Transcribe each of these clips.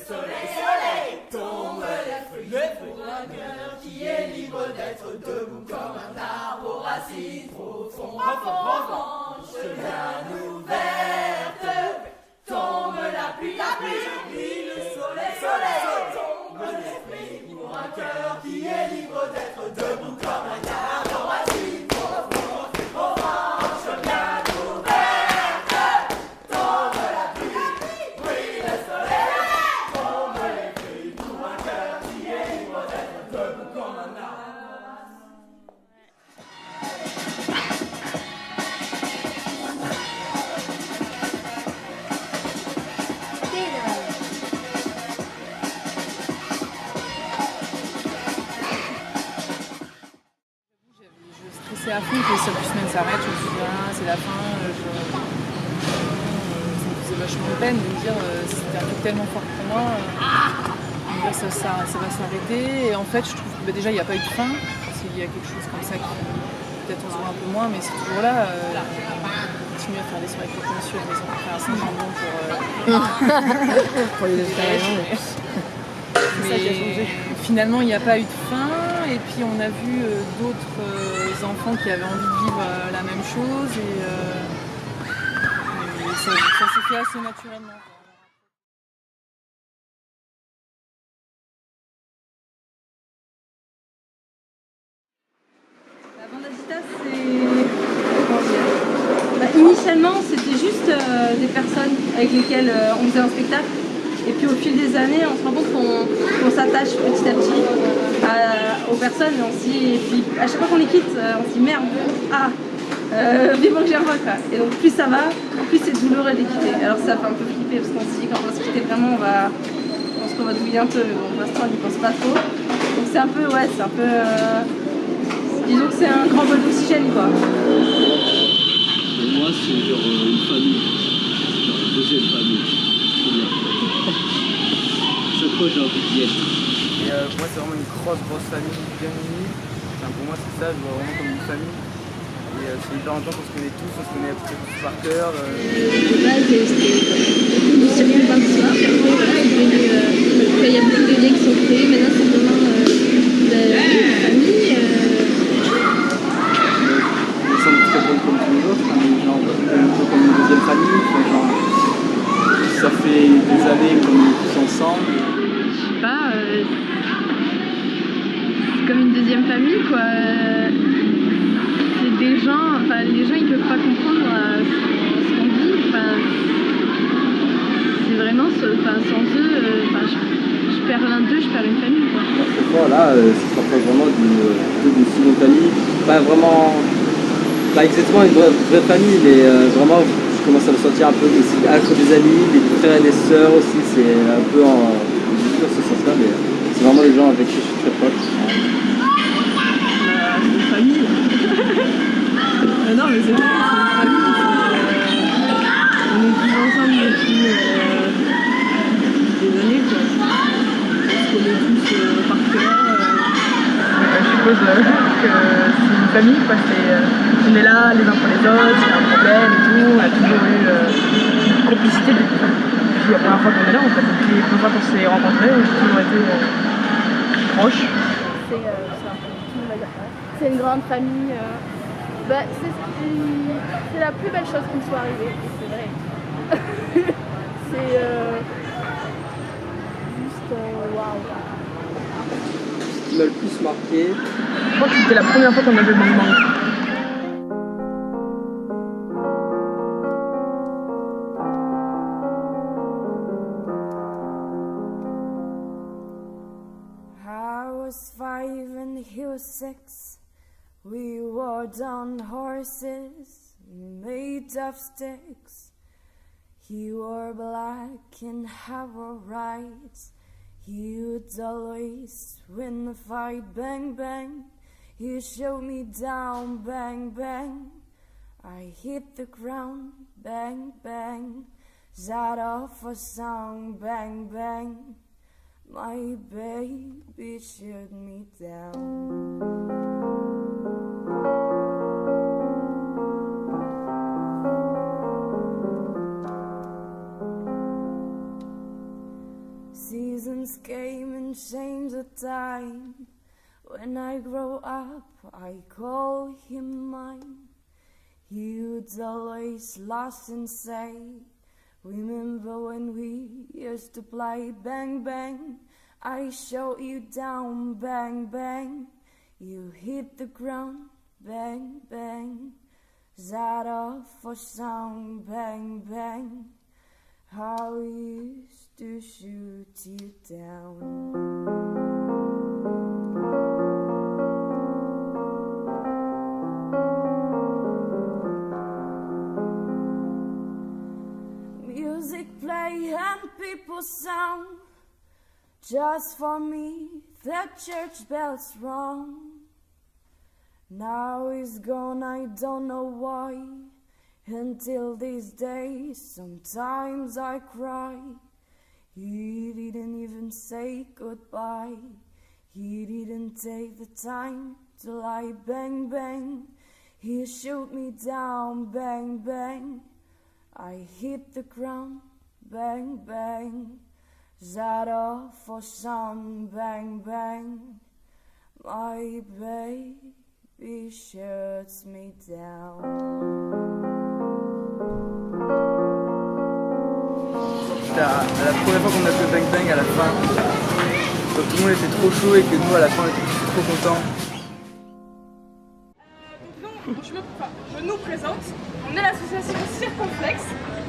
soleil, tombe les fruits pour un cœur qui est libre d'être debout comme un arbre aux racines profondes. Branche bien ouverte, tombe la pluie, le soleil, tombe les fruits pour un cœur qui est libre d'être debout comme un arbre aux racines profondes. Branche bien ouverte, tombe la pluie, brille le soleil, tombe les fruits pour un cœur qui est libre d'être debout comme un arbre. C'est à fond que les seules semaines s'arrêtent, je me suis dit c'est la fin, ça me faisait vachement de peine de me dire c'était un truc tellement fort pour moi, ça va s'arrêter et en fait je trouve que déjà il n'y a pas eu de fin, s'il y a quelque chose comme ça qui peut-être on se voit un peu moins mais c'est toujours là, on continue à faire des soirées avec monsieur à la maison, faire un Saint-Jambon pour les végétariens. Mais finalement, il n'y a pas eu de fin. Et puis, on a vu d'autres enfants qui avaient envie de vivre la même chose. Et ça s'est fait assez naturellement. La Bandagita, c'est... initialement, c'était juste des personnes avec lesquelles on faisait un spectacle. Et puis au fil des années, on se rend compte qu'on s'attache petit à petit aux personnes. Et puis à chaque fois qu'on les quitte, on se dit merde, vivement que j'y revois quoi. Et donc plus ça va, plus c'est douloureux de les quitter. Alors ça fait un peu flipper parce qu'on se dit quand on va se quitter vraiment, on pense qu'on va douiller un peu. Mais bon, pour l'instant, on n'y pense pas trop. Donc c'est un peu, disons que c'est un grand bol d'oxygène quoi. Pour moi, c'est genre une famille, genre une deuxième famille. Chaque fois j'ai envie d'y être. Et pour moi c'est vraiment une grosse famille bien unie. Enfin, pour moi c'est ça, je vois vraiment comme une famille. Et c'est hyper longtemps qu'on se connaît tous, on se connaît tous par cœur. De base c'était du circuit par soir, puis après voilà, il y a beaucoup de liens qui sont créés, maintenant c'est vraiment une famille. Nous sommes très bonnes comme tous les autres, genre, un peu comme une deuxième famille. Enfin, genre, ça fait des années qu'on est tous ensemble. Je sais pas, c'est comme une deuxième famille quoi. C'est des gens, enfin les gens ils peuvent pas comprendre ce qu'on vit. Enfin, c'est vraiment, sans eux, je perds l'un d'eux, je perds une famille quoi. Cette fois là, ça se rapproche vraiment d'une seconde famille. Pas vraiment, pas exactement une vraie famille, mais vraiment je commence à me sentir un peu aussi entre des amis, des frères et des sœurs aussi, c'est un peu en ce sens-là, mais c'est vraiment des gens avec qui je suis très proche. C'est une famille. Non mais c'est vrai, c'est une famille. On est tous ensemble depuis des années quoi. On se connaît tous par cœur. Je suppose que c'est une famille, quoi. On est là les uns pour les autres, il y a un problème et tout, on a toujours eu une complicité depuis la première fois qu'on est là en fait. Depuis la première fois qu'on s'est rencontrés, on a toujours été proches. C'est une grande famille. C'est la plus belle chose qui me soit arrivée, et c'est vrai. C'est juste waouh. Ce qui m'a le plus marqué, Je crois que c'était la première fois qu'on avait le même manque. I was 5 and he was 6. We rode on horses made of sticks. He wore black and I wore white. He would always win the fight, bang bang. He showed me down, bang bang. I hit the ground, bang bang. Shot off a song, bang bang. My baby shut me down. Seasons came and changed the time. When I grow up, I call him mine. He would always laugh and say, remember when we used to play bang bang? I shot you down, bang bang. You hit the ground, bang bang. That awful sound, bang bang. How we used to shoot you down. Music play and people sound. Just for me, the church bells rung. Now he's gone, I don't know why. Until these days, sometimes I cry. He didn't even say goodbye. He didn't take the time to lie, bang bang. He shoot me down, bang bang. I hit the ground, bang bang. That awful sound, bang bang. My baby shuts me down. C'était à la première fois qu'on a fait bang bang à la fin. Donc tout le monde était trop chaud et que nous à la fin on était tous trop contents. Je nous présente, on est l'association Circonflexe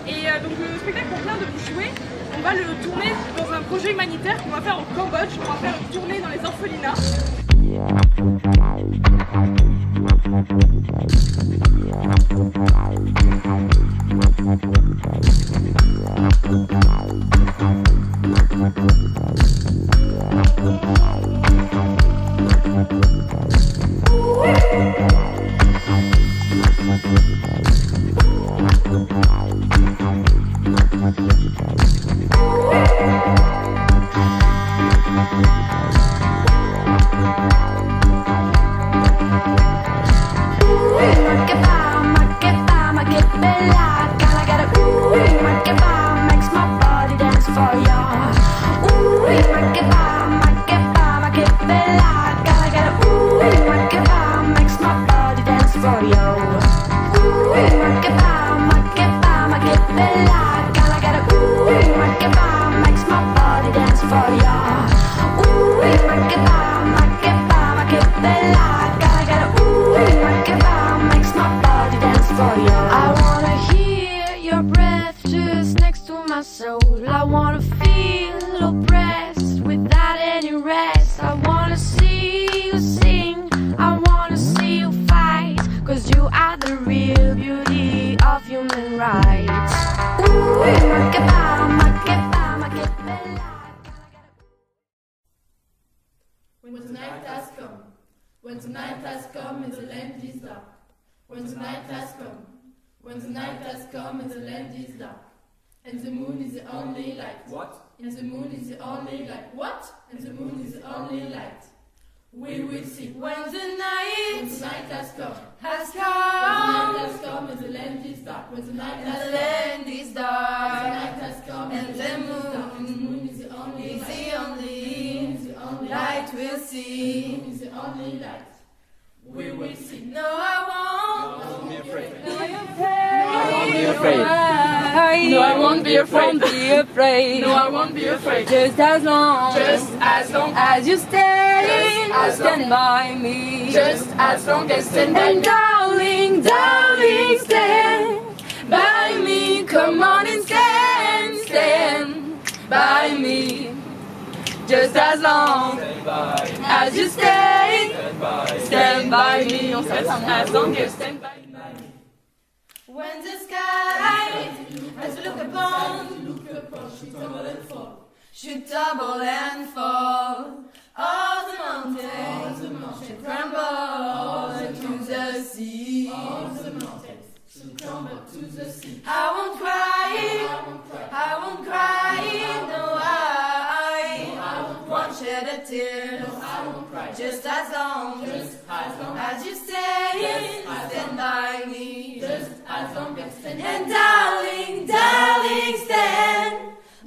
et donc le spectacle qu'on vient de vous jouer, on va le tourner dans un projet humanitaire qu'on va faire au Cambodge, on va faire une tournée dans les orphelinats. When tonight has come and the land is dark. When tonight has come. When the night has come and the land is dark. And the moon is the only light. What? And the moon is the only light. What? And the moon is the only light. We will see. When the night has come. Has When the come. night has come and the land is dark. When the night And has the come. land is When the dark. night has come And the the land is dark. And the moon moon is the only is light. the only Is the only light we'll The see. moon is the only light. We will see. No, I won't. Don't be afraid. Be afraid. No, I won't be afraid. Be afraid. No, I won't be afraid. Just as long as you stay, as long- stand by me. Just as long as stand by And me. darling, darling, stand by me. Come on and stand by me. Just as long as you stay, stand by me. On s'arrête as long as stand by me. When the sky has looked upon, should tumble and fall. All the mountains should crumble to the sea. I won't cry, I won't cry, no, I won't shed a tear. Just as long as you stay, stand by me. And darling, darling, stand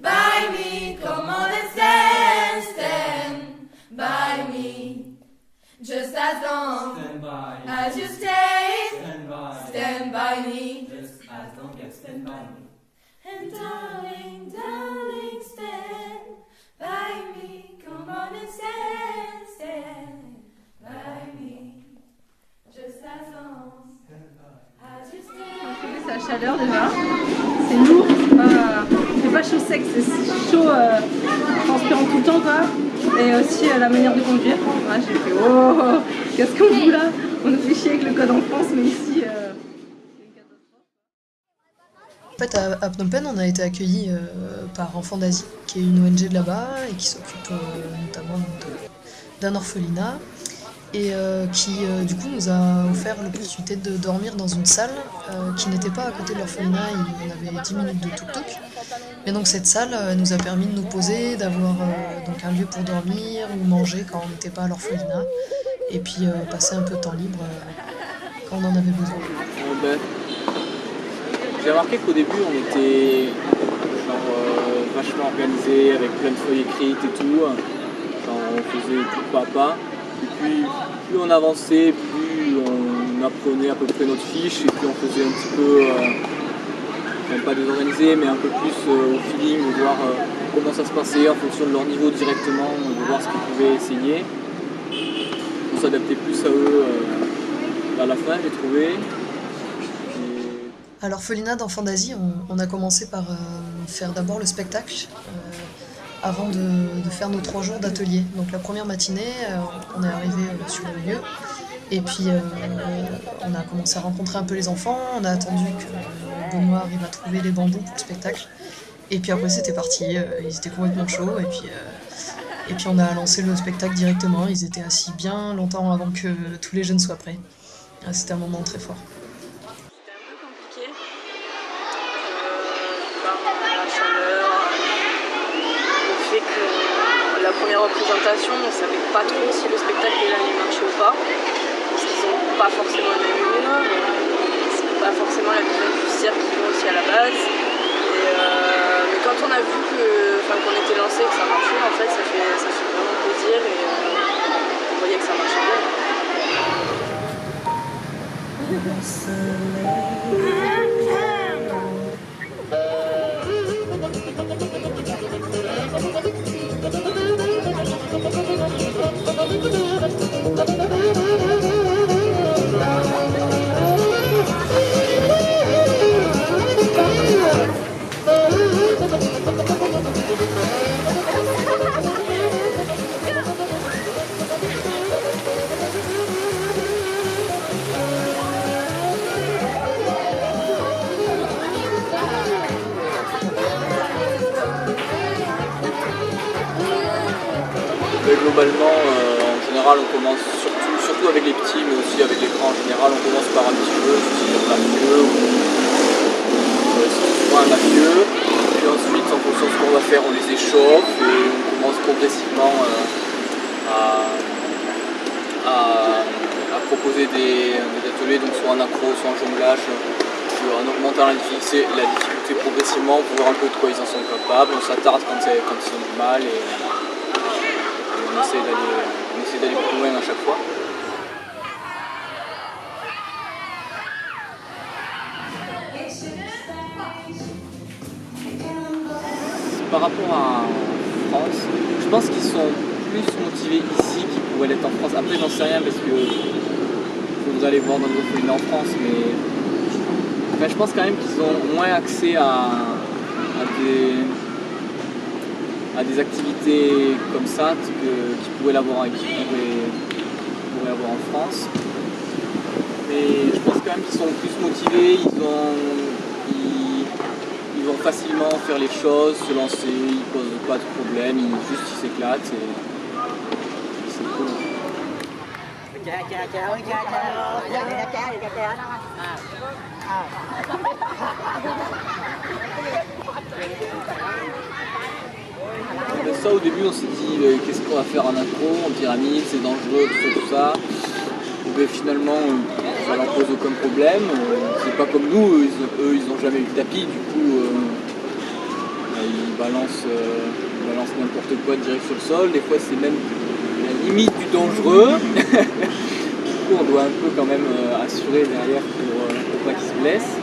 by me. Come on and stand. as long as you stay, stand by me. Just as long as stand by me. And darling, darling, stand by me. Come on and stand by me. Just as long as you stand. C'est la chaleur déjà. C'est lourd, c'est pas chaud sec, c'est chaud transpirant tout le temps quoi. Et aussi la manière de conduire. Ouais, j'ai fait oh, qu'est-ce qu'on fout là? On nous fait chier avec le code en France, mais ici. En fait, à Phnom Penh, on a été accueillis par Enfants d'Asie, qui est une ONG de là-bas et qui s'occupe notamment d'un orphelinat et qui du coup nous a offert l'opportunité de dormir dans une salle qui n'était pas à côté de l'orphelinat, il y avait 10 minutes de tuk-tuk. Et donc cette salle nous a permis de nous poser, d'avoir donc un lieu pour dormir ou manger quand on n'était pas à l'orphelinat et puis passer un peu de temps libre quand on en avait besoin. J'ai remarqué qu'au début on était vachement organisé avec plein de feuilles écrites et tout, on faisait tout pas à pas. Et puis plus on avançait, plus on apprenait à peu près notre fiche et puis on faisait un petit peu, même pas désorganisé, mais un peu plus au feeling, de voir comment ça se passait en fonction de leur niveau directement, de voir ce qu'ils pouvaient essayer. On s'adaptait plus à eux à la fin, j'ai trouvé. À l'orphelinat d'Enfants d'Asie, on a commencé par faire d'abord le spectacle avant de faire nos 3 jours d'atelier. Donc la première matinée, on est arrivé sur le lieu et puis on a commencé à rencontrer un peu les enfants, on a attendu que Benoît arrive à trouver les bambous pour le spectacle et puis après c'était parti, ils étaient complètement chauds et puis on a lancé le spectacle directement, ils étaient assis bien longtemps avant que tous les jeunes soient prêts. C'était un moment très fort. La première représentation, on ne savait pas trop si le spectacle allait marcher ou pas, parce qu'ils n'ont pas forcément le même humour, c'est pas forcément la vision du cirque qu'ils ont aussi à la base. Mais quand on a vu qu'on était lancé, que ça marchait, en fait, ça fait vraiment plaisir et on voyait que ça marchait bien. Globalement, en général, on commence surtout avec les petits, mais aussi avec les grands. En général, on commence par un petit jeu, style mafieux, souvent un mafieux. Puis ensuite, en fonction de ce qu'on va faire, on les échauffe et on commence progressivement à proposer des ateliers, donc soit en accro, soit en jonglage, en augmentant la difficulté progressivement pour voir un peu de quoi ils en sont capables. On s'attarde quand ils ont du mal et on essaie d'aller plus loin à chaque fois. Par rapport à France, je pense qu'ils sont plus motivés ici qu'ils pourraient l'être en France. Après, j'en sais rien parce que faudrait aller voir dans d'autres pays en France, mais je pense quand même qu'ils ont moins accès à des activités comme ça qu'ils pourraient avoir en France. Mais je pense quand même qu'ils sont plus motivés, ils vont facilement faire les choses, se lancer, ils ne posent pas de problème, ils s'éclatent et c'est cool. Ça au début on s'est dit qu'est-ce qu'on va faire en accro, en pyramide, c'est dangereux, tout ça. Et finalement ça leur pose aucun problème, c'est pas comme nous, eux ils n'ont jamais eu de tapis, du coup ils balancent n'importe quoi direct sur le sol, des fois c'est même la limite du dangereux. coup on doit un peu quand même assurer derrière pour pas qu'ils se blessent.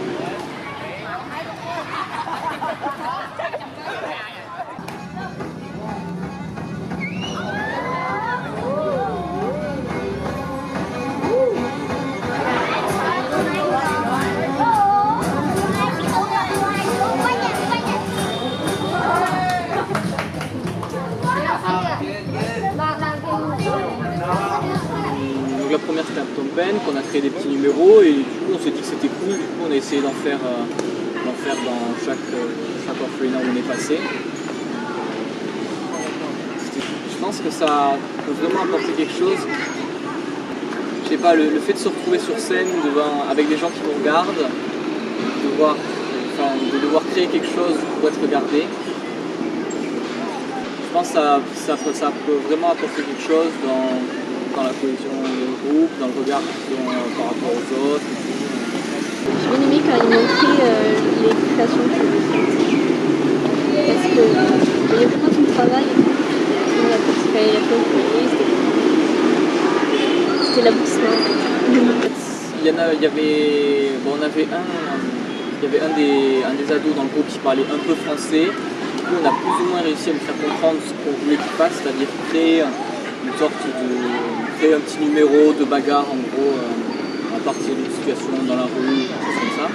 Donc la première c'était un Tom Pen, qu'on a créé des petits numéros et du coup on s'est dit que c'était cool, du coup on a essayé d'en faire dans chaque orphelinat où on est passé. Je pense que ça peut vraiment apporter quelque chose. Je sais pas, le fait de se retrouver sur scène avec des gens qui nous regardent, de devoir créer quelque chose pour être regardé. Je pense que ça peut vraiment apporter quelque chose dans la cohésion du groupe, dans le regard par rapport aux autres. J'ai bien aimé quand ils montraient les créations que je faisais. Parce qu'il y a vraiment tout le travail. C'était l'aboutissement. Il y avait un des ados dans le groupe qui parlait un peu français. Du coup, on a plus ou moins réussi à lui faire comprendre ce qu'on voulait qu'il fasse, c'est-à-dire créer un petit numéro de bagarre en gros à partir d'une situation dans la rue, quelque chose comme ça.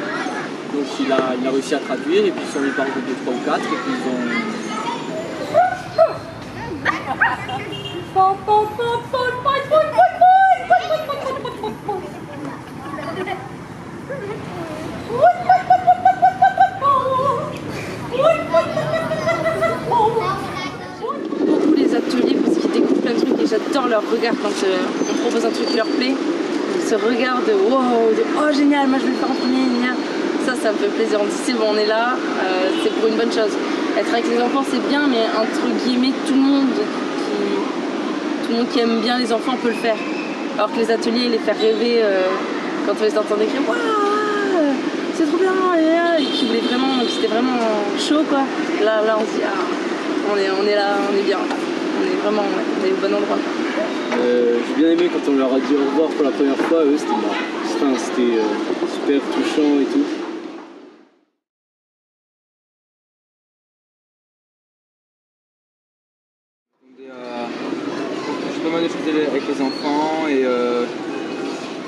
Donc il a réussi à traduire et puis ils sont mis par groupe de 3 ou 4 et puis ils ont... Beaucoup les ateliers parce qu'ils découvrent plein de trucs et j'adore leur regard quand on propose un truc qui leur plaît. Ce regard de wow, de oh génial, moi je vais le faire en premier, ça me fait plaisir. On dit c'est bon, on est là, c'est pour une bonne chose. Être avec les enfants c'est bien, mais entre guillemets tout le monde qui aime bien les enfants peut le faire. Alors que les ateliers, les faire rêver quand on les entend crier waouh, c'est trop bien, et qui voulaient vraiment, c'était vraiment chaud quoi. Là on se dit ah, on est là, on est bien, on est vraiment on est au bon endroit. J'ai bien aimé quand on leur a dit au revoir pour la première fois, eux c'était marrant. Enfin, c'était super touchant et tout. J'ai pas mal de choses avec les enfants et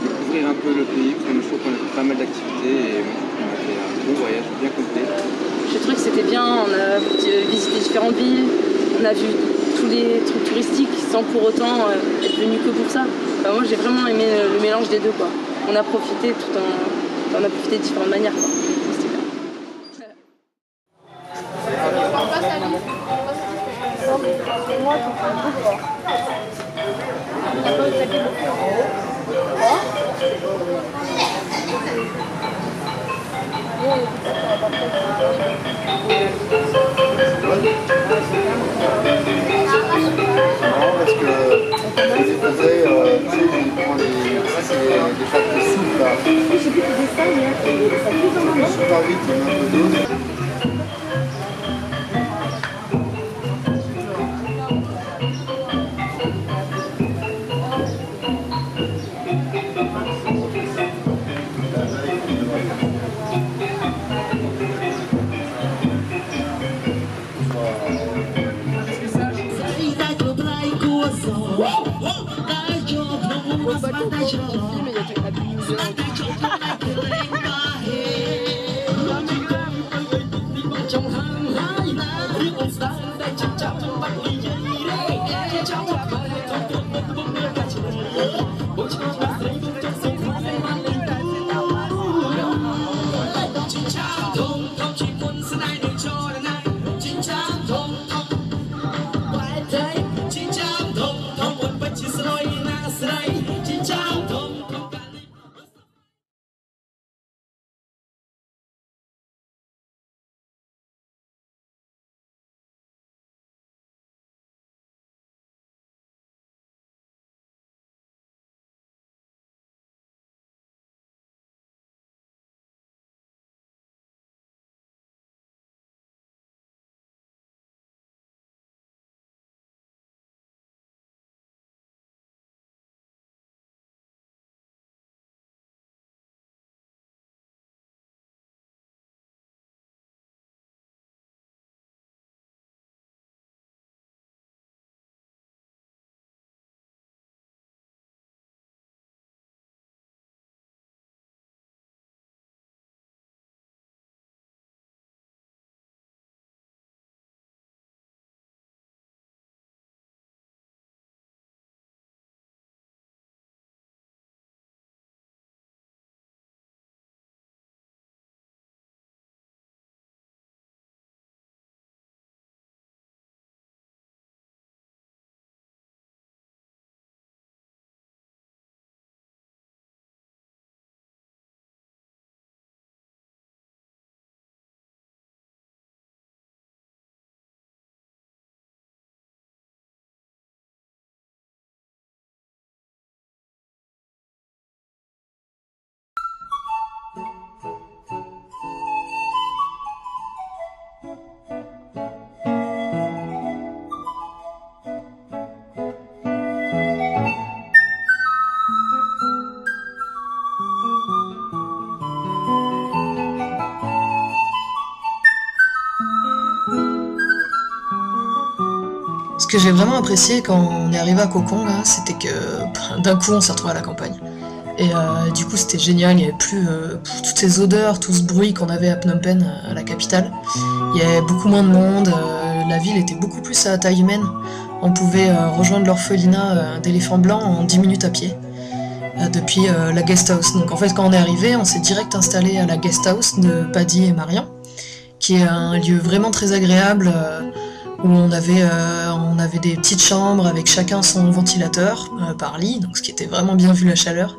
découvrir un peu le pays, parce que je trouve qu'on a fait pas mal d'activités et on a fait un beau voyage bien complet. J'ai trouvé que c'était bien, on a visité différentes villes, on a vu tous les trucs touristiques sans pour autant être venu que pour ça. Enfin, moi j'ai vraiment aimé le mélange des deux quoi. On a profité on a profité de différentes manières quoi. C'était bien. Parce que les Français, tu sais, ils prennent des pâtes de soupe là. J'ai vu des dessins, mais ça plus ou moins super vite, il y en a un peu d'eau. Hãy subscribe cho kênh Ghiền Mì Gõ để không bỏ lỡ que j'ai vraiment apprécié quand on est arrivé à Kokong, c'était que d'un coup on s'est retrouvé à la campagne. Et du coup c'était génial, il n'y avait plus toutes ces odeurs, tout ce bruit qu'on avait à Phnom Penh, à la capitale. Il y avait beaucoup moins de monde, la ville était beaucoup plus à taille humaine. On pouvait rejoindre l'orphelinat d'éléphants blancs en 10 minutes à pied, depuis la guest house. Donc en fait quand on est arrivé, on s'est direct installé à la guest house de Paddy et Marion, qui est un lieu vraiment très agréable, où on avait des petites chambres avec chacun son ventilateur par lit, donc ce qui était vraiment bien vu la chaleur.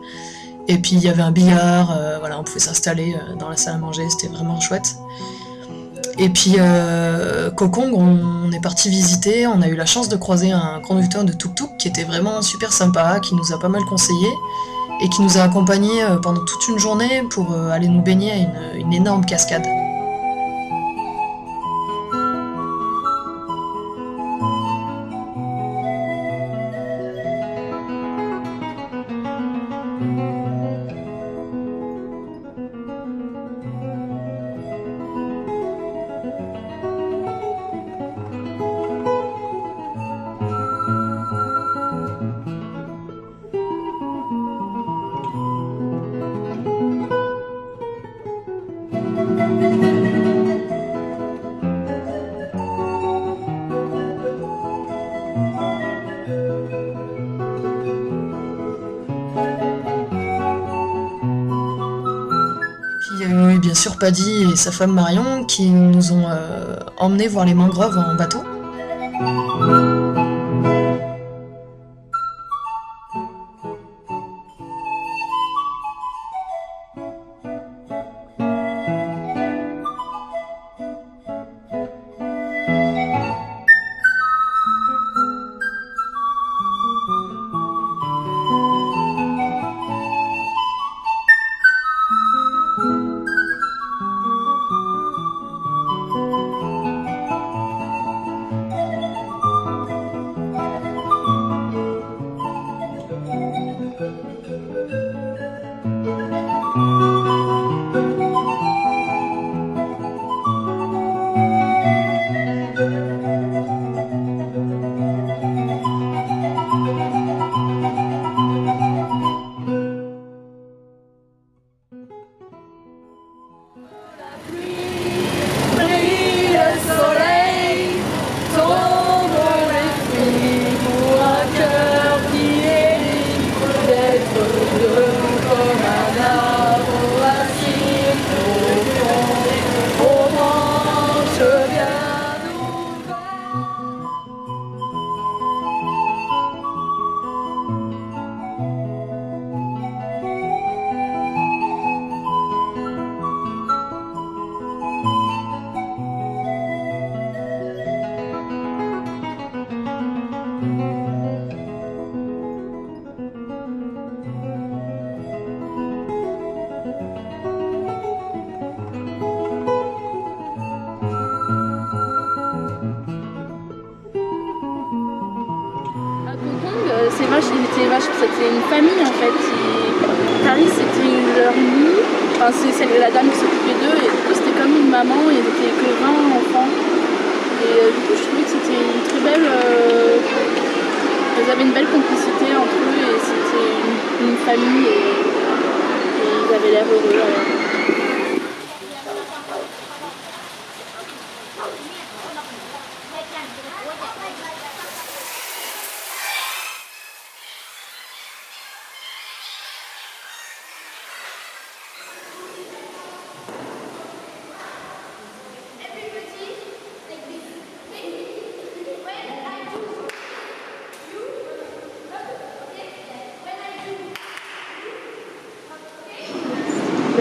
Et puis il y avait un billard, voilà, on pouvait s'installer dans la salle à manger, c'était vraiment chouette. Et puis Kokong, on est parti visiter, on a eu la chance de croiser un conducteur de tuk-tuk qui était vraiment super sympa, qui nous a pas mal conseillé et qui nous a accompagnés pendant toute une journée pour aller nous baigner à une énorme cascade. Bien sûr Paddy et sa femme Marion qui nous ont emmenés voir les mangroves en bateau. C'était une famille en fait. Paris c'était leur nid, enfin, c'est la dame qui s'occupait d'eux et du coup c'était comme une maman, ils étaient que 20 enfants. Et du coup je trouvais que c'était une très belle. Ils avaient une belle complicité entre eux et c'était une famille et ils avaient l'air heureux.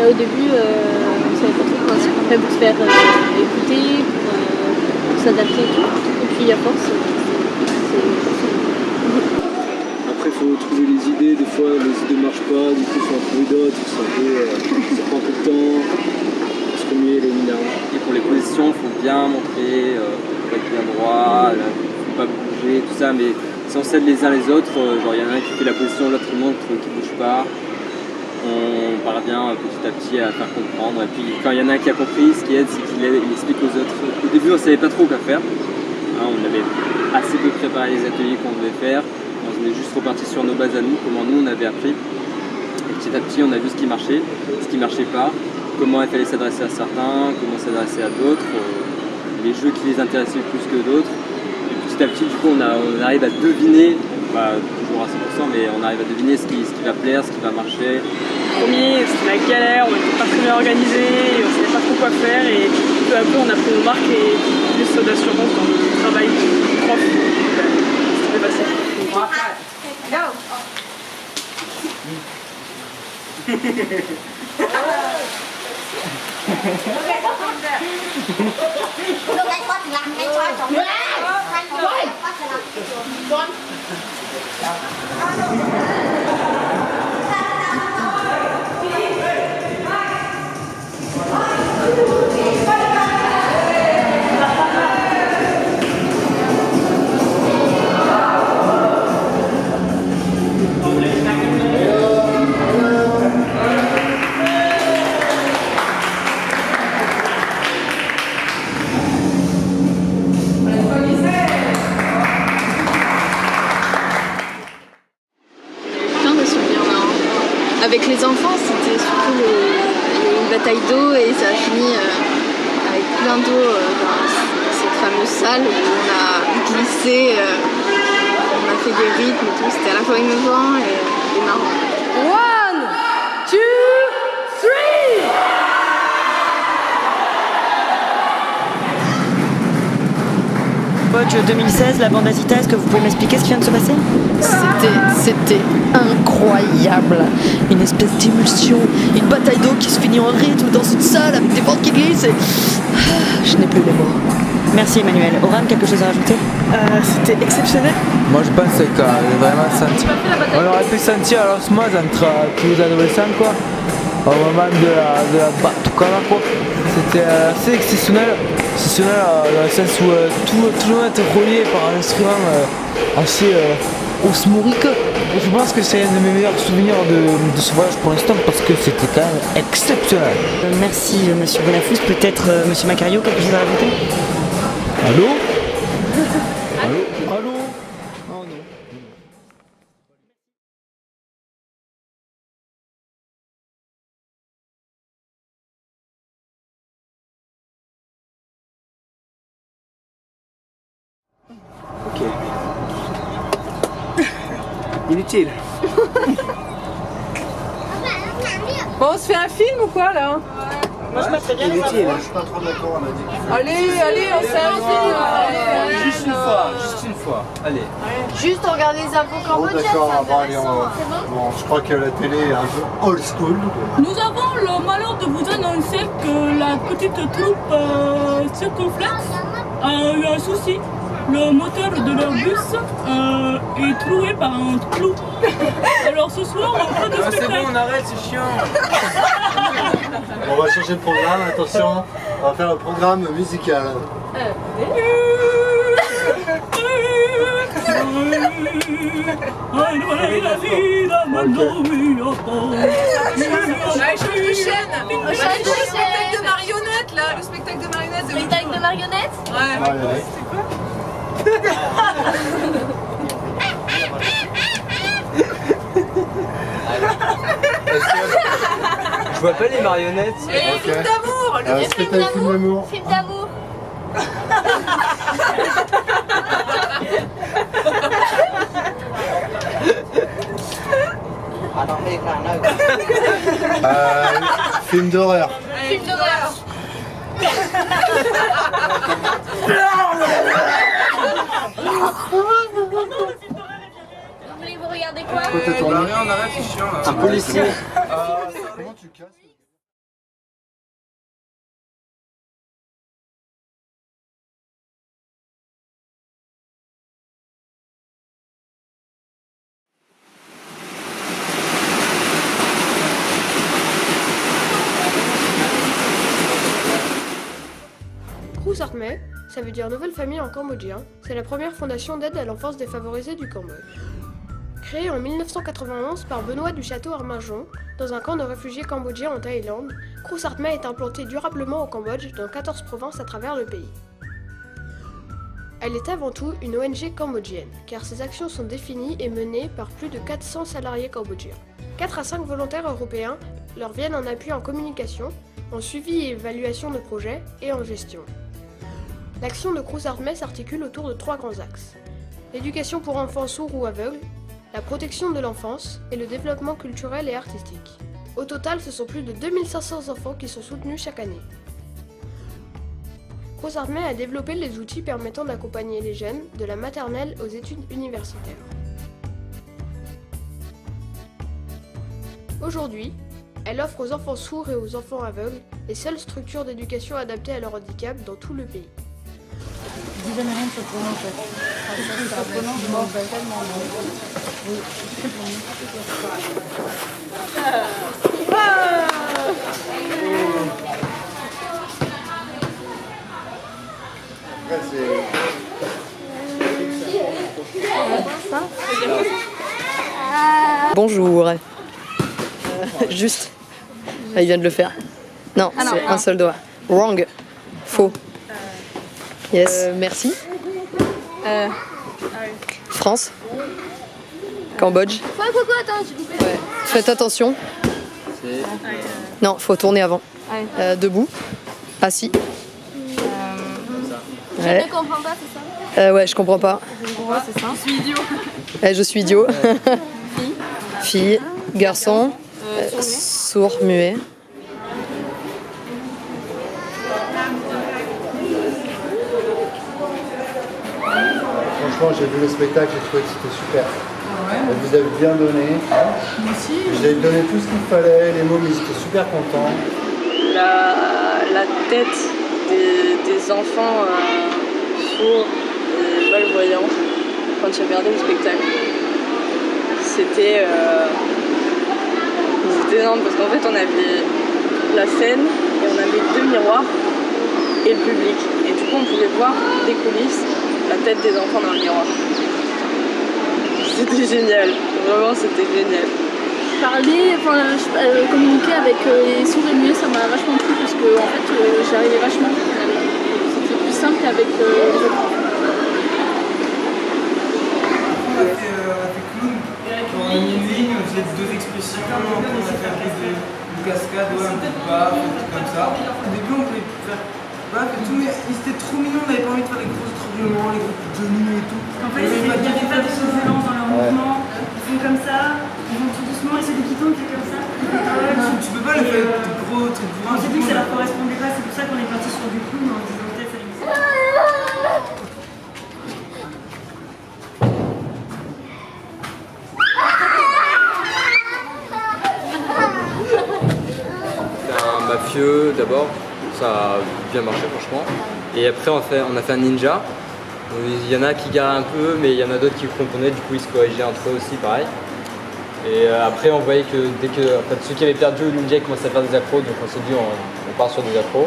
Au début, on savait pas trop comment on fait pour se faire écouter, pour s'adapter et tout. Et puis à force, c'est facile. Après, il faut trouver les idées. Des fois, les idées ne marchent pas. Du coup, il faut en trouver d'autres. Ça prend un peu de temps. Se remuer les minards. Et pour les positions, il faut bien montrer, faut être bien droit, il ne faut pas bouger, tout ça. Mais si on s'aide les uns les autres, genre il y en a un qui fait la position, l'autre montre qui ne bouge pas. On parvient petit à petit à faire comprendre. Et puis quand il y en a un qui a compris, ce qui aide, c'est qu'il explique aux autres. Au début, on ne savait pas trop quoi faire. Hein, on avait assez peu préparé les ateliers qu'on devait faire. On est juste reparti sur nos bases à nous, comment nous on avait appris. Et petit à petit, on a vu ce qui marchait pas, comment il fallait s'adresser à certains, comment s'adresser à d'autres, les jeux qui les intéressaient plus que d'autres. Et petit à petit, du coup, on arrive à deviner, pas toujours à 100%, mais on arrive à deviner ce qui va plaire, ce qui va marcher. Premier, c'était la galère, on n'était pas très bien organisé, on ne savait pas trop quoi faire et peu à peu on a pris nos marques et plus d'assurance dans le travail du prof. C'était facile. Avec les enfants, c'était surtout une bataille d'eau et ça a fini avec plein d'eau dans cette fameuse salle où on a glissé, on a fait des rythmes et tout. C'était à la fois émouvant et marrant. 1, 2, 3! Cambodge 2016, la bande Azita, est-ce que vous pouvez m'expliquer ce qui vient de se passer? C'était incroyable. Une espèce d'émulsion, une bataille d'eau qui se finit en rythme dans une salle avec des vents qui glissent et... Je n'ai plus les mots. Merci Emmanuel. Oran, quelque chose à rajouter? C'était exceptionnel. Moi je pense qu'on a vraiment senti. On aurait pu sentir l'osmose entre tous les adolescents quoi. Au moment de la batucada quoi. C'était assez exceptionnel. Exceptionnel dans le sens où tout le monde était relié par un instrument assez osmorique. Je pense que c'est un de mes meilleurs souvenirs de ce voyage pour l'instant parce que c'était quand même exceptionnel. Merci monsieur Bonafous. Peut-être monsieur Macario, quelque chose à rajouter? Allô? Allô? Allô? Oh non. Ok. Inutile. Bon, on se fait un film ou quoi là? Moi je mettrais bien Inutile. Je suis pas trop d'accord, on a dit. Allez, on se fait un film. Juste une fois, allez. Juste regarder les infos Bon, cambodgiennes, d'accord, c'est bon, allez, intéressant. bon, je crois que la télé est un peu old school. Nous avons le malheur de vous annoncer que la petite troupe Circonflex a eu un souci. Le moteur de leur bus est troué par un clou. Alors ce soir, on fait de C'est spectacle. bon, on arrête, c'est chiant. On va changer de programme, attention, on va faire un programme musical. On change de spectacle de marionnettes là, le spectacle de marionnettes. Spectacle de marionnettes? Ouais. Je vois pas les marionnettes. Et film d'amour, le C'était un film d'amour. Film d'amour. Film d'horreur. Film d'horreur. Vous regardez quoi? On arrête, c'est chiant là. Un policier. Comment tu casses? Krou Sartmay, ça veut dire nouvelle famille en cambodgien, c'est la première fondation d'aide à l'enfance défavorisée du Cambodge. Créée en 1991 par Benoît du Château Arminjon, dans un camp de réfugiés cambodgiens en Thaïlande, Krou Sartmay est implanté durablement au Cambodge dans 14 provinces à travers le pays. Elle est avant tout une ONG cambodgienne, car ses actions sont définies et menées par plus de 400 salariés cambodgiens. 4 à 5 volontaires européens leur viennent en appui en communication, en suivi et évaluation de projets et en gestion. L'action de Cruz Armée s'articule autour de 3 grands axes. L'éducation pour enfants sourds ou aveugles, la protection de l'enfance et le développement culturel et artistique. Au total, ce sont plus de 2500 enfants qui sont soutenus chaque année. Cruz Armée a développé les outils permettant d'accompagner les jeunes de la maternelle aux études universitaires. Aujourd'hui, elle offre aux enfants sourds et aux enfants aveugles les seules structures d'éducation adaptées à leur handicap dans tout le pays. Je dis jamais rien de surprenant en fait. Surprenant, je m'en vais tellement bon. Bonjour. Juste. Ah, il vient de le faire. Non, c'est un seul doigt. Wrong. Faux. Yes. Merci. France. Cambodge. Attends, s'il vous plaît. Ouais. Faites attention. Non, faut tourner avant. Debout. Assis. Je ne comprends pas, c'est ça? Ouais, je comprends pas. C'est ça. Je suis idiot. Je suis idiot. Fille. Garçon. Sourd, muet. Franchement, j'ai vu le spectacle, j'ai trouvé que c'était super. Vous avez bien donné. Moi aussi. Vous avez donné tout ce qu'il fallait, les mômes, ils étaient super contents. La tête des enfants sourds et malvoyants quand j'ai regardé le spectacle, c'était énorme parce qu'en fait on avait la scène et on avait 2 miroirs et le public. Et du coup on pouvait voir des coulisses la tête des enfants dans le miroir. C'était génial, vraiment c'était génial. Parler, communiquer avec les sourds et muets, ça m'a vachement plu parce que en fait j'arrivais vachement. C'était plus simple qu'avec les autres. On a fait clown. On a mis une ligne, on faisait 2 expressions, après on a fait un peu de cascade, un peu de baf, un truc comme ça. Au début on voulait faire baf et tout, mais c'était trop mignon, on n'avait pas envie de faire les gros étranglements, les gros genoux et tout. En fait, il n'y avait pas de violence dans leur mouvement, ils font comme ça, ils vont tout doucement, et celui qui tombe fait comme ça. Tu peux pas les faire de gros trucs pour on s'est dit que ça leur correspondait pas, c'est pour ça qu'on est parti sur du clown en disant peut-être ça existe. Un mafieux d'abord, ça a bien marché franchement. Et après on a fait un ninja. Il y en a qui garent un peu, mais il y en a d'autres qui comprenaient, du coup ils se corrigeaient entre eux aussi, pareil. Et après on voyait que dès que ceux qui avaient perdu le ninja commençaient à faire des accros, donc on s'est dit on part sur des accros.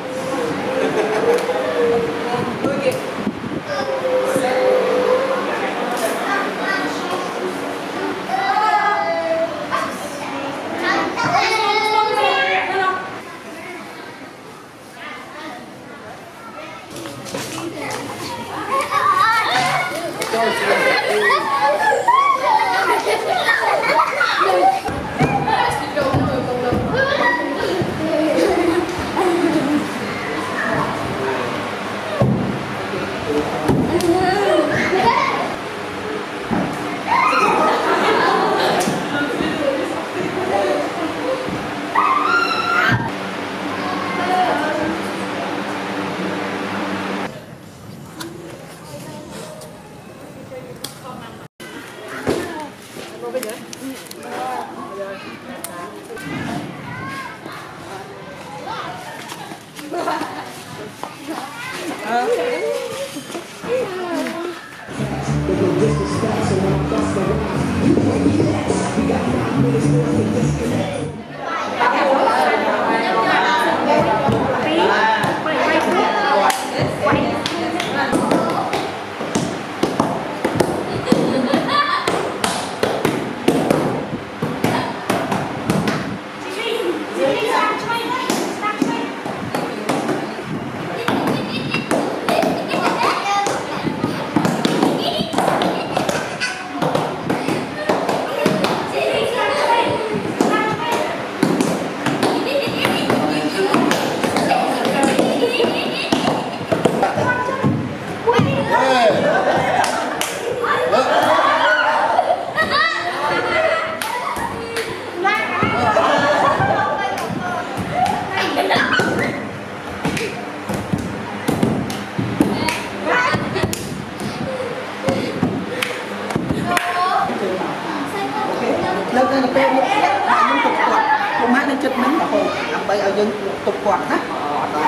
ទៅពេលវាទៀតយើងទុកគាត់ព្រោះម៉ាក់នៅចិត្តហ្នឹងរហូតដើម្បីឲ្យយើងទុកគាត់ណាអត់ដល់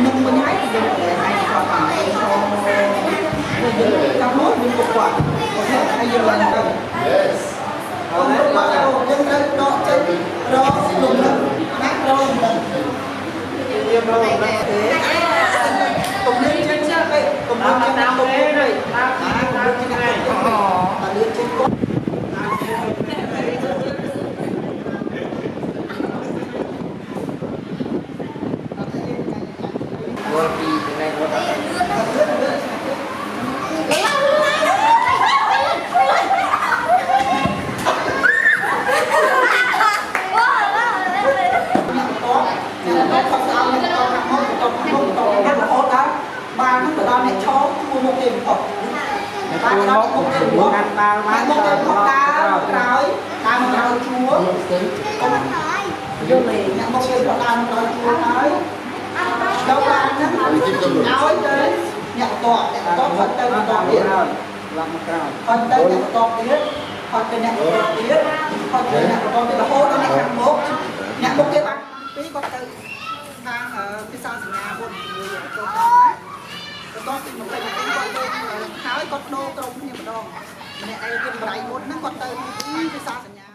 នឹងមិនហើយយើងអាចគាត់បានយើងតាមមកយើងទុកគាត់អូខេហើយយើងឡើងទៅ Yes អរគុណបាទយើងត្រូវដកចេញរកលំនឹងណារកលំនឹងយើងរកលំនឹងទេកុំលឿនចេញចាកុំលឿនចេញកុំលឿនចេញកុំលឿនចេញតែលឿនចេញគាត់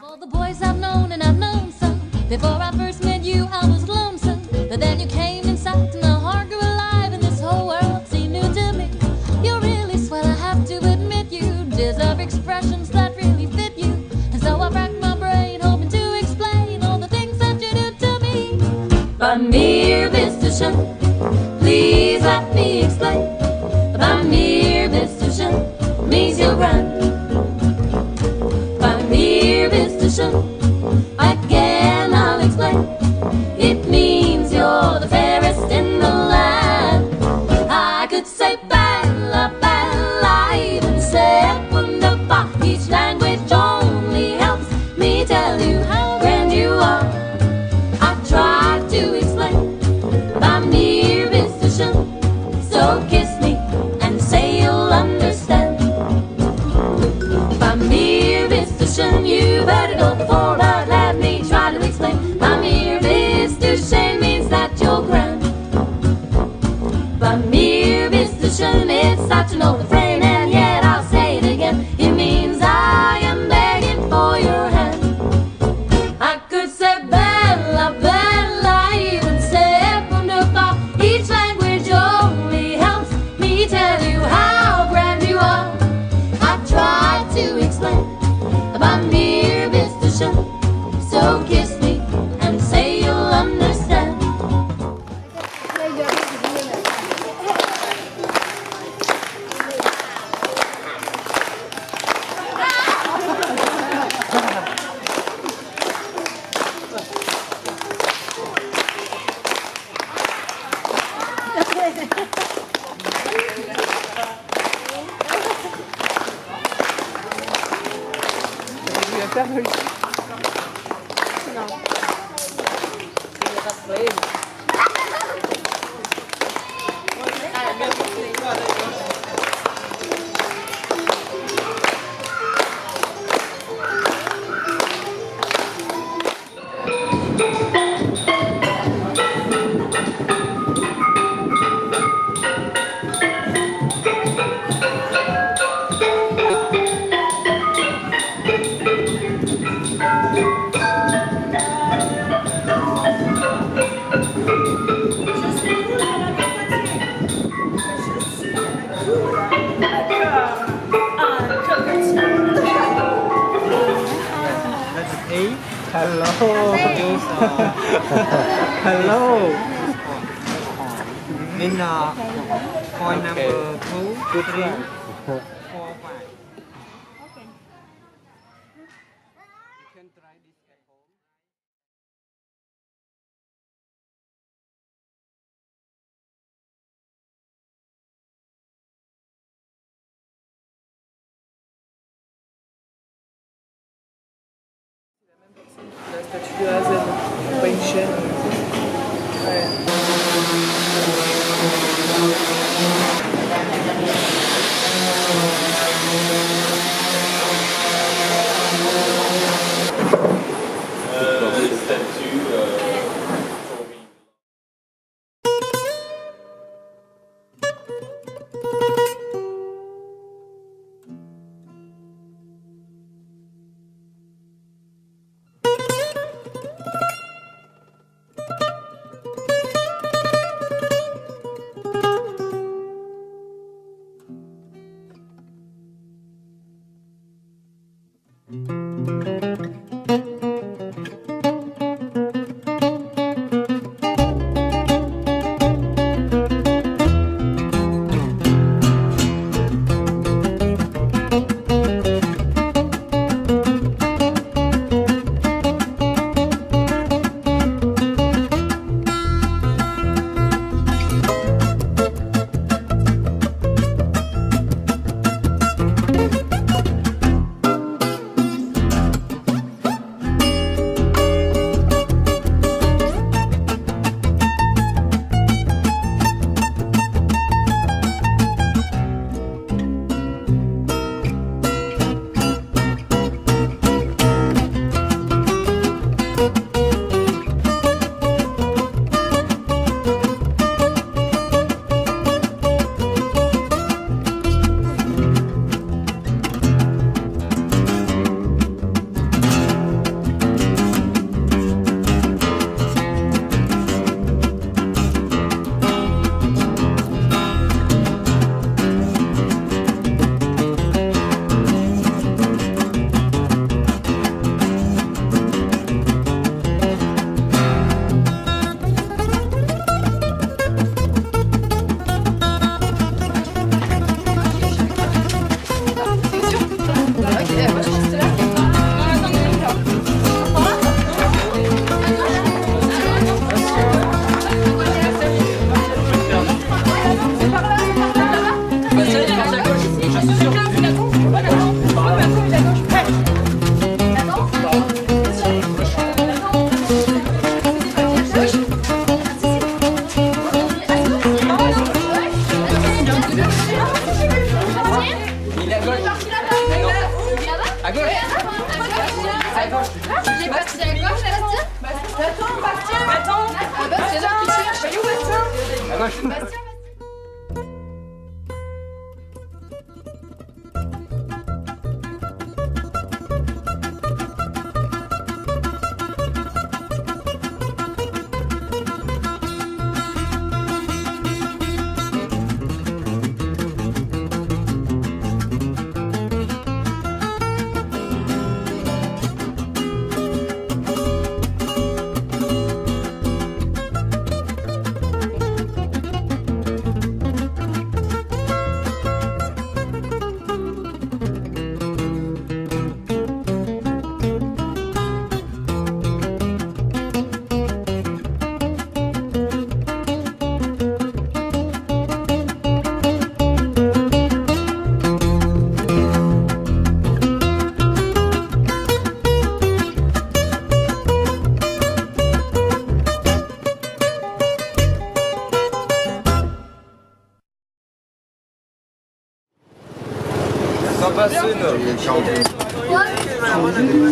All the boys I've known and I've known some. Before I first met you, I was lonesome. But then you came inside and my heart grew alive, and this whole world seemed new to me. You're really swell, I have to admit. You deserve expressions that really fit you. And so I racked my brain, hoping to explain all the things that you do to me. Bamir Vistushan, please let me explain. Bamir Vistushan means you'll run. Again, I'll explain. It means you're the fairest in the land. I could say Bella, Bella, even say wunderbar. Each language only helps me tell you how grand you are. I tried to explain by mere visitation. So kiss me and say you'll understand. By mere visitation, you better go before I let me try to explain. By mere visitation means that you're grand. By mere visitation, it's not to know the frame, and yet I'll say it again. It means I am begging for your hand. I could say Bella, Bella, even say wunderbar. Each language only helps me tell you how grand you are. I tried to explain about mere visitation. So kiss me and say you'll understand. Hello. Hello. In point number 2, 3, 4, 5. La statue de A à Z. pas une chaîne. Ouais.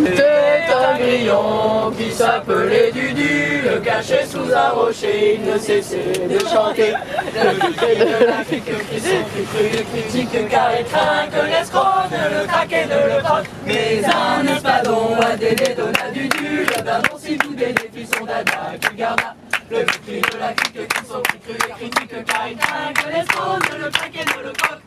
C'était un grillon qui s'appelait Dudu, le cachait sous un rocher, il ne cessait de chanter. Le cri de la crique qui s'occupe, le critique car il craint que l'escroc ne le craque et ne le croque. Mais un espadon a Dédé donna Dudu, le dindon si vous des défis son dada qui garda. Le cri de la crique qui s'occupe, le critique car il craint que l'escroc ne le craque et ne le croque.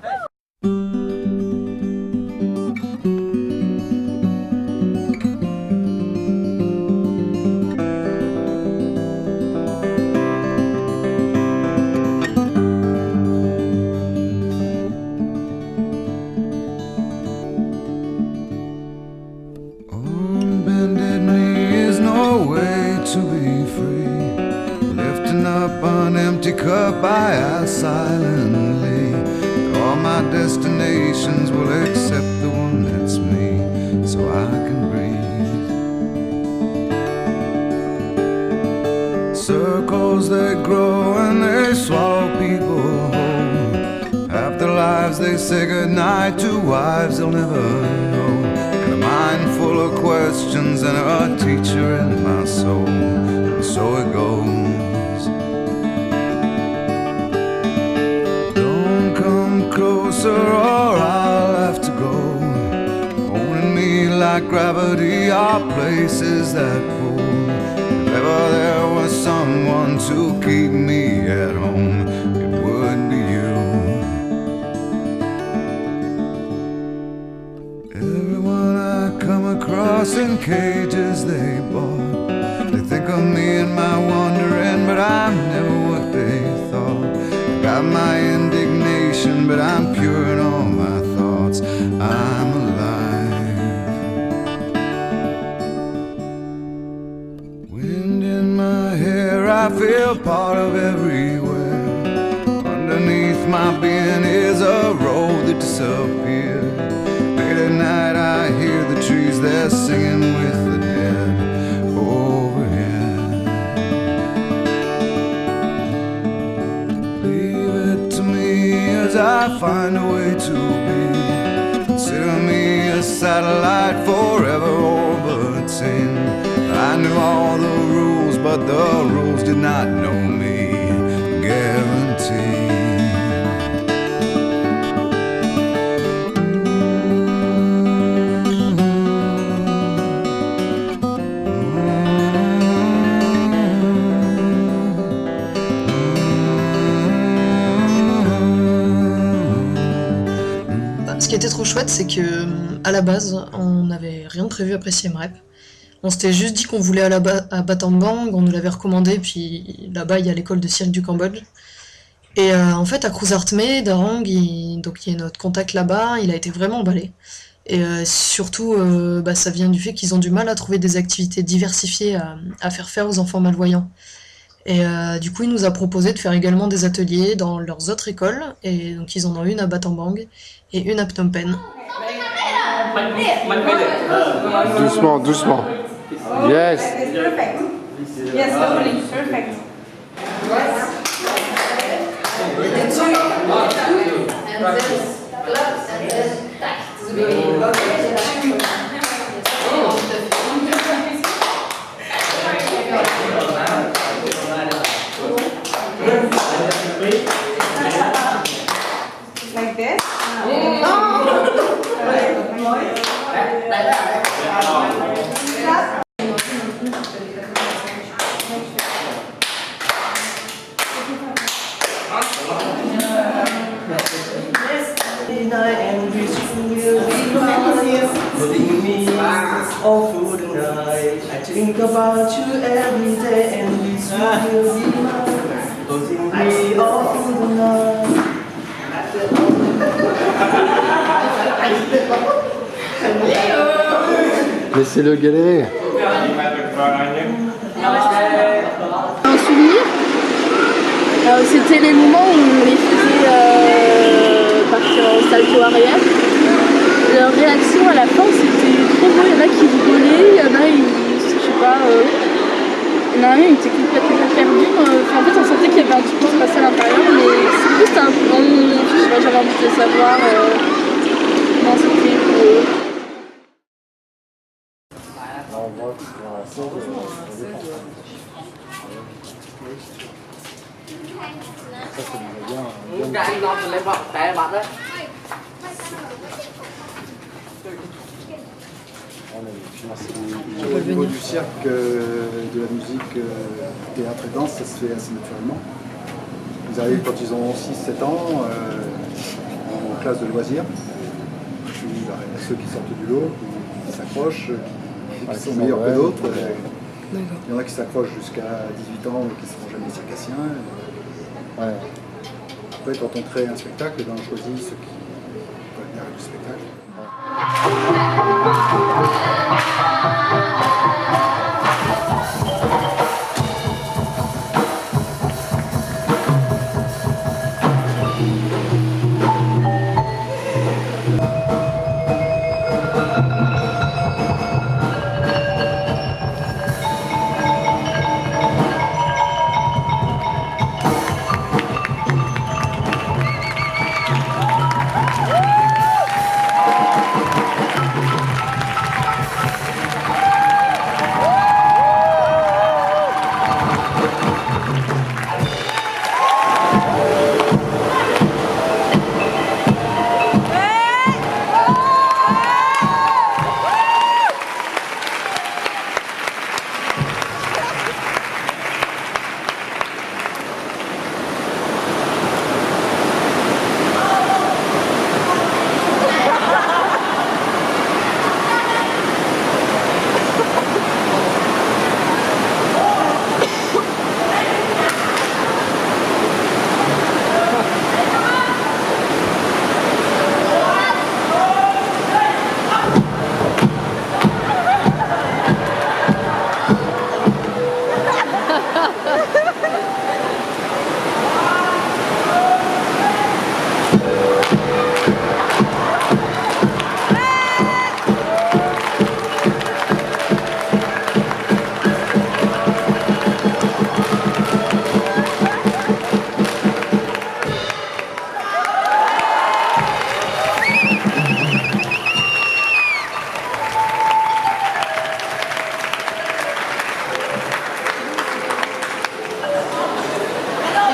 Cup I ask silently. All my destinations will accept the one that's me, so I can breathe. Circles they grow and they swallow people whole. After lives they say goodnight to wives they'll never know. And a mind full of questions and a teacher in my soul. And so it goes. Don't come closer or I'll have to go. Holding me like gravity are places that pull. If ever there was someone to keep me at home, it would be you. Everyone I come across in cages they bought, they think of me and my wandering, but I'm never what they thought. Got my indignation, but I'm pure in all my thoughts. I'm alive. Wind in my hair, I feel part of everywhere. Underneath my being is a road that disappeared. Late at night I hear the trees, they're singing with the dead overhead. Leave it to me as I find a way to be. Consider me a satellite forever orbiting. I knew all the rules, but the rules did not know me. Guaranteed. Ce qui était trop chouette, c'est que à la base, on n'avait rien de prévu après Siem Reap. On s'était juste dit qu'on voulait aller à Battambang, on nous l'avait recommandé, puis là-bas il y a l'école de cirque du Cambodge. Et en fait à Kruz Artmé, Darang, donc il y a notre contact là-bas, il a été vraiment emballé. Et surtout, ça vient du fait qu'ils ont du mal à trouver des activités diversifiées à faire aux enfants malvoyants. Et du coup il nous a proposé de faire également des ateliers dans leurs autres écoles, et donc ils en ont une à Battambang et une à Phnom Penh. Doucement, doucement. Yes. Perfect. Yes, totally. Perfect. Like this? All through the night, I think about you every day, and this will be mine. Closing me all through the night. Laissez-le galérer. Un souvenir, c'était les moments où on les faisait partir en salto arrière. Leur réaction à la fin, c'était trop beau. Il y en a qui rigolaient, il y en a, je sais pas, il y en a un, il était complètement perdu. En fait, on sentait qu'il y avait un truc qui se passait à l'intérieur, mais c'est juste un peu, je sais pas, j'avais envie de savoir comment c'était pour eux. Au niveau du cirque, de la musique, théâtre et danse, ça se fait assez naturellement. Ils arrivent quand ils ont 6-7 ans, en classe de loisirs. Puis il y a ceux qui sortent du lot, qui s'accrochent, qui sont meilleurs que d'autres. Il y en a qui s'accrochent jusqu'à 18 ans et qui ne seront jamais circassiens. Après, quand on crée un spectacle, on choisit ceux qui veulent bien du spectacle.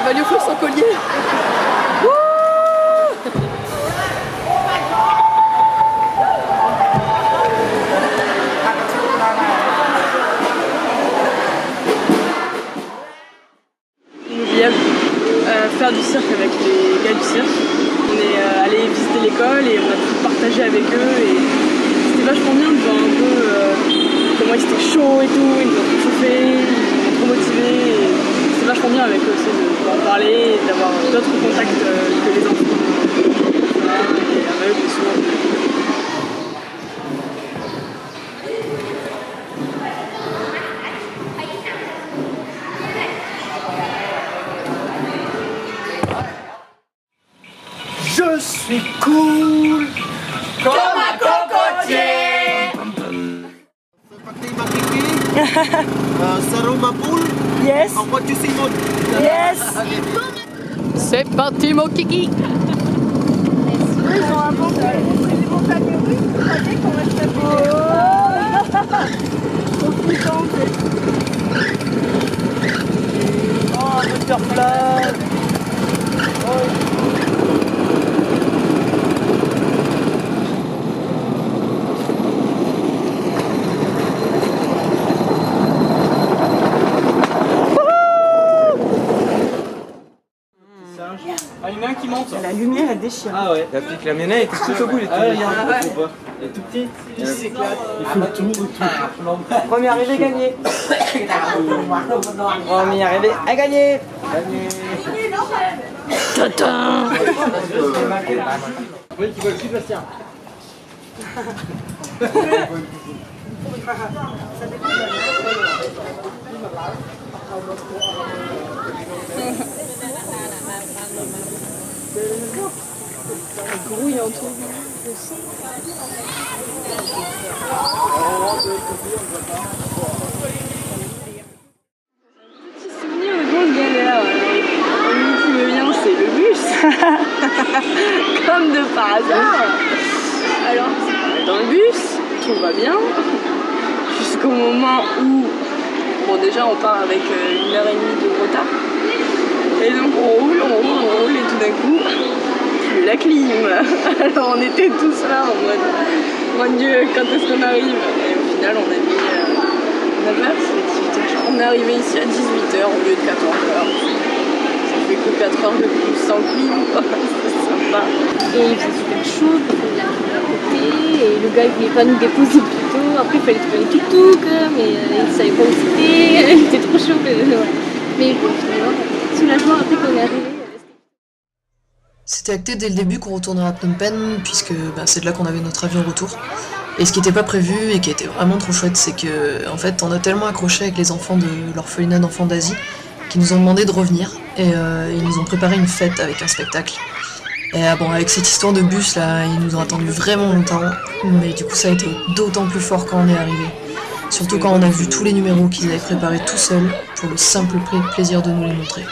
va lui offrir son collier. Inoubliable. Faire du cirque avec les gars du cirque. On est allé visiter l'école et on a pu partager avec eux et c'était vachement bien de voir un peu comment ils étaient chauds et tout, ils nous ont tout chauffé, ils nous ont trop motivés et c'était vachement bien avec eux aussi d'en parler et d'avoir d'autres contacts que les enfants et aveugles et sourds. Je suis cool comme un cocotier. Saroma poule. Yes. En what you see mon. Yes. C'est parti mon kiki. Ils ont inventé des montagnes russes, vous croyez qu'on reste Oh, un butterfly. Ah, il y en a un qui monte. La lumière, elle déchire. Ah ouais. La petite camionnette était tout au bout, il est tout petit. Il est tout petit. Il s'éclate. Il fait le tour et tout. Premier arrivé, gagné. Premier arrivé, à gagner. Tata. Oui, qui vole plus, Bastien. Elle grouille en tout. Petit souvenir de grosse galère. Celui qui me vient, c'est le bus. Comme de par hasard. Alors, dans le bus, tout va bien. Jusqu'au moment où, bon, déjà, on part avec 1h30 de retard. Et donc, on roule, et tout d'un coup, plus la clim. Alors, on était tous là en mode, mon Dieu, quand est-ce qu'on arrive? Et au final, on a mis 9h, c'est 18h. On est arrivé ici à 18h au lieu de 14h. Ça fait que 4 heures de plus sans clim, c'est sympa. Et il faisait super chaud, il faisait de la pluie à côté, et le gars il voulait pas nous déposer plus tôt. Après il fallait trouver le tuk-tuk, mais il savait pas où c'était, il était trop chaud. Mais bon, finalement, soulagement après qu'on est arrivé. C'était acté dès le début qu'on retournerait à Phnom Penh, puisque c'est de là qu'on avait notre avion retour. Et ce qui n'était pas prévu et qui était vraiment trop chouette, c'est que en fait on a tellement accroché avec les enfants de l'orphelinat d'enfants d'Asie qu'ils nous ont demandé de revenir et ils nous ont préparé une fête avec un spectacle. Et bon, avec cette histoire de bus là, ils nous ont attendu vraiment longtemps, mais du coup ça a été d'autant plus fort quand on est arrivé. Surtout quand on a vu tous les numéros qu'ils avaient préparés tout seuls pour le simple plaisir de nous les montrer.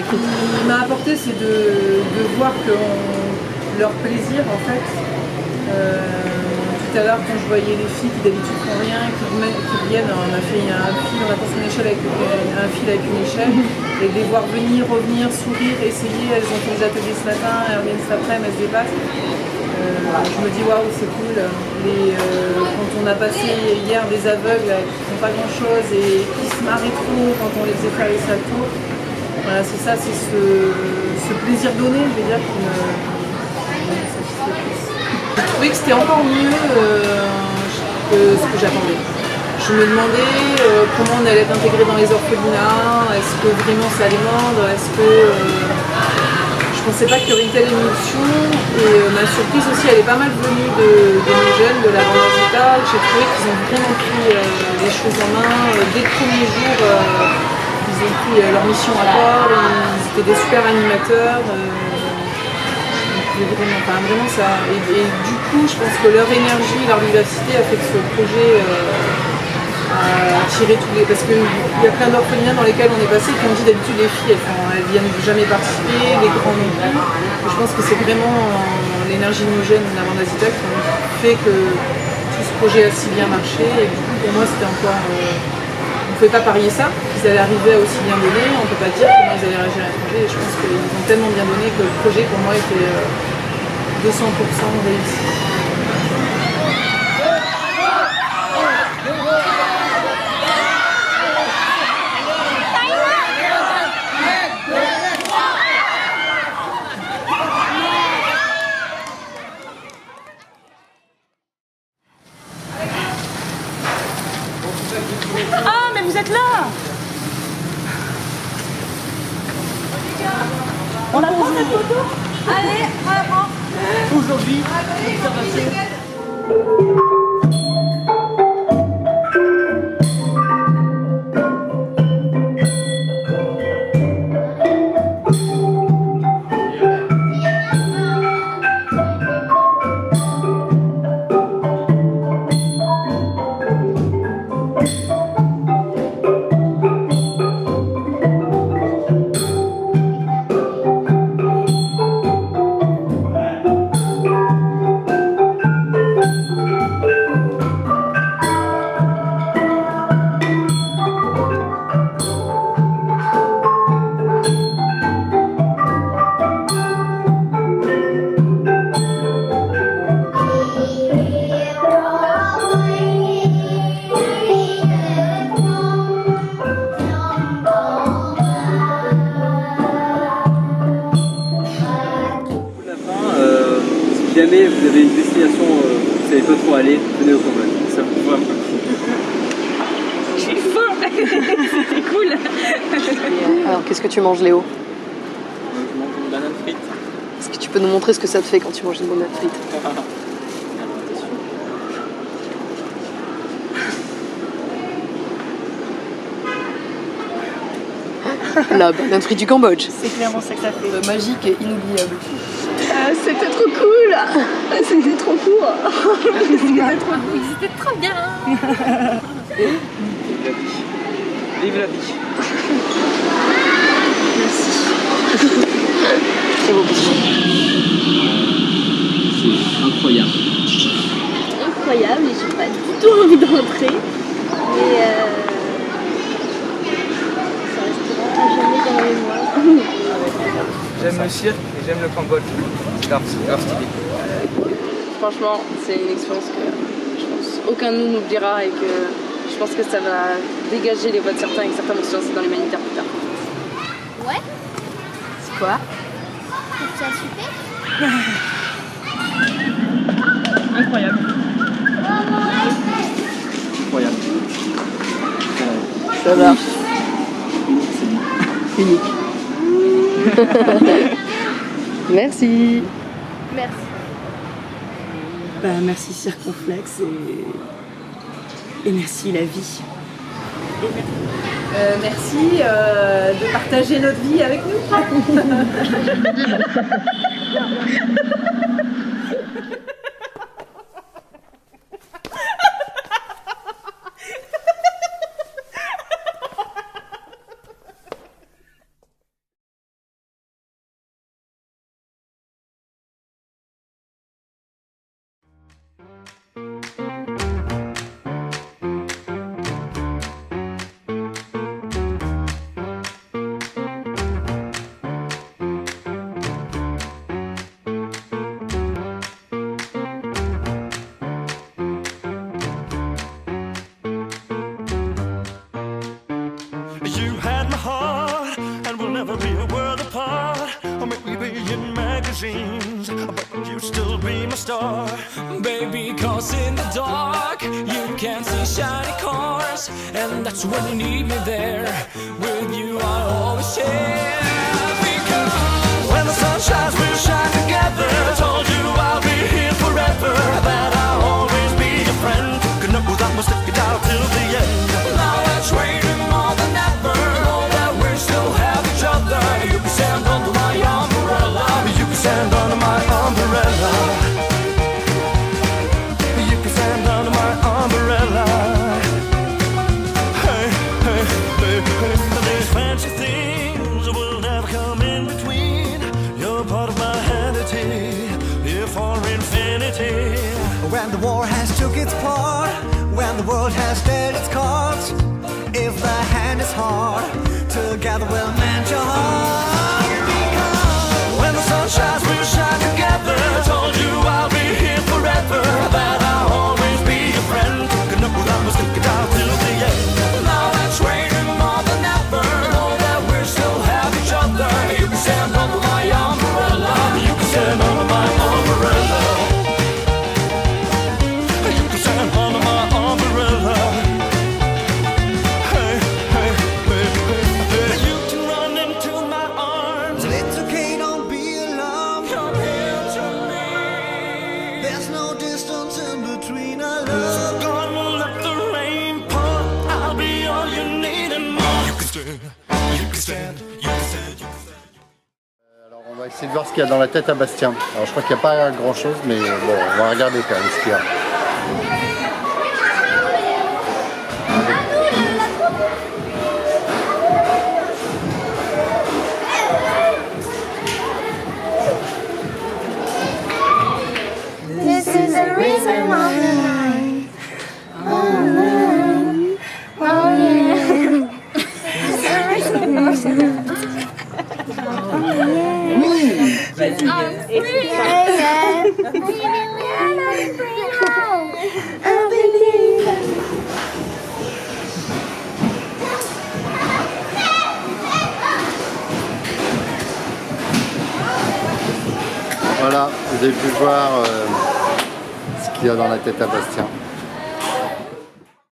Ce qui m'a apporté, c'est de voir que leur plaisir, en fait, tout à l'heure, quand je voyais les filles qui d'habitude font rien, qui viennent, on a fait un fil, on a construit une échelle avec un fil avec une échelle, et de les voir venir, revenir, sourire, essayer. Elles ont fait des ateliers ce matin, elles reviennent cet après-midi, elles se dépassent. Je me dis waouh, c'est cool. Quand on a passé hier des aveugles qui font pas grand chose et qui se marraient trop quand on les faisait faire les saltos, voilà, c'est ça, c'est ce plaisir donné, je vais dire, qui me satisfait plus. Je trouvais que c'était encore mieux que ce que j'attendais. Je me demandais comment on allait être intégré dans les orphelinats, est-ce que vraiment ça allait mordre, est-ce que... Je pensais pas qu'il y aurait une telle émotion et ma surprise aussi, elle est pas mal venue de mes jeunes de la Grande Rosita. J'ai trouvé qu'ils ont vraiment pris les choses en main. Dès le premier jour, ils ont pris leur mission à corps, ils étaient des super animateurs. Vraiment ça. Et du coup, je pense que leur énergie, leur vivacité a fait que ce projet à tirer tous les... Parce qu'il y a plein d'orphelinats dans lesquels on est passé qui ont dit d'habitude les filles elles viennent jamais participer, les grands non plus. Je pense que c'est vraiment l'énergie de nos jeunes Navandazita qui ont fait que tout ce projet a si bien marché. Et du coup pour moi c'était encore... on ne pouvait pas parier ça, qu'ils allaient arriver à aussi bien donner, on ne peut pas dire comment ils allaient réagir à l'étranger. Et je pense qu'ils ont tellement bien donné que le projet pour moi était 200% réussi. Ah, mais vous êtes là! On la prend cette photo? Allez, on la prend! Aujourd'hui, Si jamais vous avez une destination où vous ne savez pas trop aller, venez au Cambodge. Ça vous fera un peu. j'ai faim! C'était cool! Alors qu'est-ce que tu manges Léo? Je mange une banane frite. Est-ce que tu peux nous montrer ce que ça te fait quand tu manges une banane frite? La banane frite du Cambodge. C'est clairement ça que ça fait. Magique et inoubliable. C'était trop cool. C'était trop court. C'était trop bien. Vive la vie. Merci. Très beau. C'est incroyable. Incroyable, et j'ai pas du tout envie d'entrer. Et ça restera à jamais dans la mémoire. J'aime le cirque et j'aime le Cambodge. C'est grave stylé. Franchement, c'est une expérience que je pense aucun de nous n'oubliera et que je pense que ça va dégager les voix de certains et que certains vont se lancer dans l'humanitaire plus tard. Ouais. C'est quoi? C'est super. Incroyable. Incroyable. Ça marche. Unique. Merci. Merci. Bah, merci Circonflexe et merci la vie. Merci de partager notre vie avec nous. You had my heart, and we'll never be a world apart. Or maybe in magazines, but you still be my star. Baby, cause in the dark you can see shiny cars, and that's when you need me there. With you I always share. Because when the sun shines, we'll shine together. I told you I'll be here forever, that I'll always be your friend. Could know that we'll stick it out till the end. now let's wait more than ever. Know that we still have each other. You can stand under my umbrella. You can stand under my umbrella. You can stand under my umbrella. When the war has took its part, when the world has dealt its cards, if the hand is hard, together we'll mend your heart. When the sun shines, we'll shine together. Told you I'll be here forever, that I'll always be your friend. Good enough, I must stick it out till the end. Now that's raining more than ever. Know that we still have each other. You can stand under my umbrella. You can stand under my umbrella. You can stand under my umbrella. Hey, hey, hey, hey, hey. You can run into my arms. It's okay, don't be alarmed. Come here to me. There's no distance in between our love. So gonna let the rain pour. I'll be all you need and more. You can stand, you can stand, you can stand, you can stand. Alors on va essayer de voir ce qu'il y a dans la tête à Bastien. Alors je crois qu'il n'y a pas grand chose, mais bon, on va regarder quand même ce qu'il y a. This is the reason on the line. On the line. Oh yeah. This is the reason on the line. I'm free. Yeah. I'm free now. I believe. Voilà, vous avez pu voir ce qu'il y a dans la tête à Bastien.